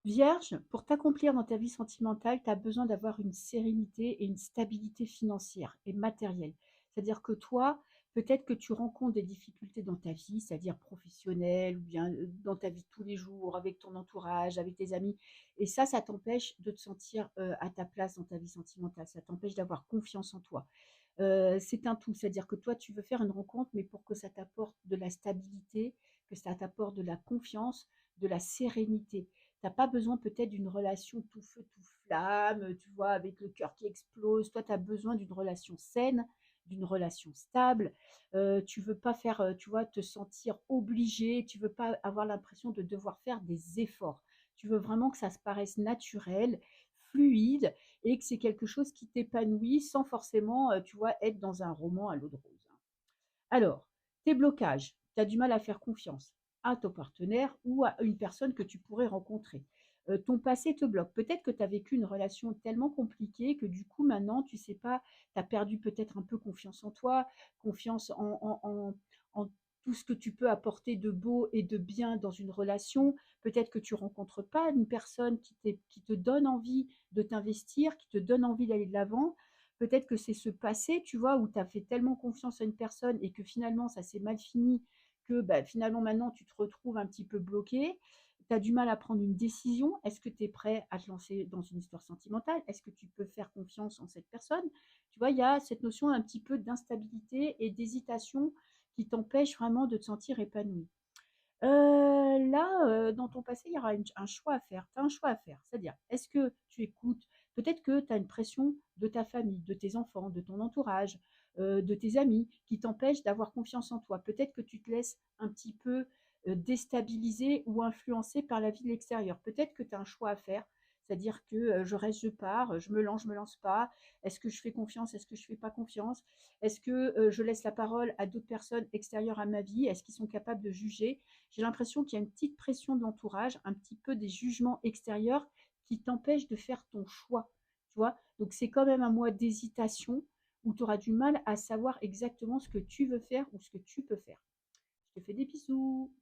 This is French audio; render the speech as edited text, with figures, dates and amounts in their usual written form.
Vierge, pour t'accomplir dans ta vie sentimentale, tu as besoin d'avoir une sérénité et une stabilité financière et matérielle. C'est-à-dire que toi, peut-être que tu rencontres des difficultés dans ta vie, c'est-à-dire professionnelle ou bien dans ta vie de tous les jours, avec ton entourage, avec tes amis. Et ça t'empêche de te sentir à ta place dans ta vie sentimentale. Ça t'empêche d'avoir confiance en toi. C'est un tout, c'est-à-dire que toi, tu veux faire une rencontre, mais pour que ça t'apporte de la stabilité, que ça t'apporte de la confiance, de la sérénité. Tu as pas besoin peut-être d'une relation tout feu, tout flamme, tu vois, avec le cœur qui explose. Toi, tu as besoin d'une relation saine, d'une relation stable. Tu veux pas faire, tu vois, te sentir obligé. Tu veux pas avoir l'impression de devoir faire des efforts. Tu veux vraiment que ça se paraisse naturel, fluide et que c'est quelque chose qui t'épanouit sans forcément, tu vois, être dans un roman à l'eau de rose. Alors, tes blocages, tu as du mal à faire confiance à ton partenaire ou à une personne que tu pourrais rencontrer. Ton passé te bloque. Peut-être que tu as vécu une relation tellement compliquée que du coup maintenant, tu sais pas, tu as perdu peut-être un peu confiance en toi, confiance en tout ce que tu peux apporter de beau et de bien dans une relation. Peut-être que tu rencontres pas une personne qui te donne envie de t'investir, qui te donne envie d'aller de l'avant. Peut-être que c'est ce passé, tu vois, où tu as fait tellement confiance à une personne et que finalement ça s'est mal fini, que bah, finalement maintenant tu te retrouves un petit peu bloqué. Tu as du mal à prendre une décision. Est-ce que tu es prêt à te lancer dans une histoire sentimentale? Est-ce que tu peux faire confiance en cette personne? Tu vois, il y a cette notion un petit peu d'instabilité et d'hésitation qui t'empêche vraiment de te sentir épanoui. Là, dans ton passé, il y aura un choix à faire. Tu as un choix à faire. C'est-à-dire, est-ce que tu écoutes? Peut-être que tu as une pression de ta famille, de tes enfants, de ton entourage, de tes amis, qui t'empêchent d'avoir confiance en toi. Peut-être que tu te laisses un petit peu déstabiliser ou influencer par la vie de l'extérieur. Peut-être que tu as un choix à faire. C'est-à-dire que je reste, je pars, je me lance pas. Est-ce que je fais confiance? Est-ce que je fais pas confiance? Est-ce que je laisse la parole à d'autres personnes extérieures à ma vie? Est-ce qu'ils sont capables de juger? J'ai l'impression qu'il y a une petite pression de l'entourage, un petit peu des jugements extérieurs qui t'empêchent de faire ton choix. Tu vois, donc c'est quand même un mois d'hésitation où tu auras du mal à savoir exactement ce que tu veux faire ou ce que tu peux faire. Je te fais des bisous.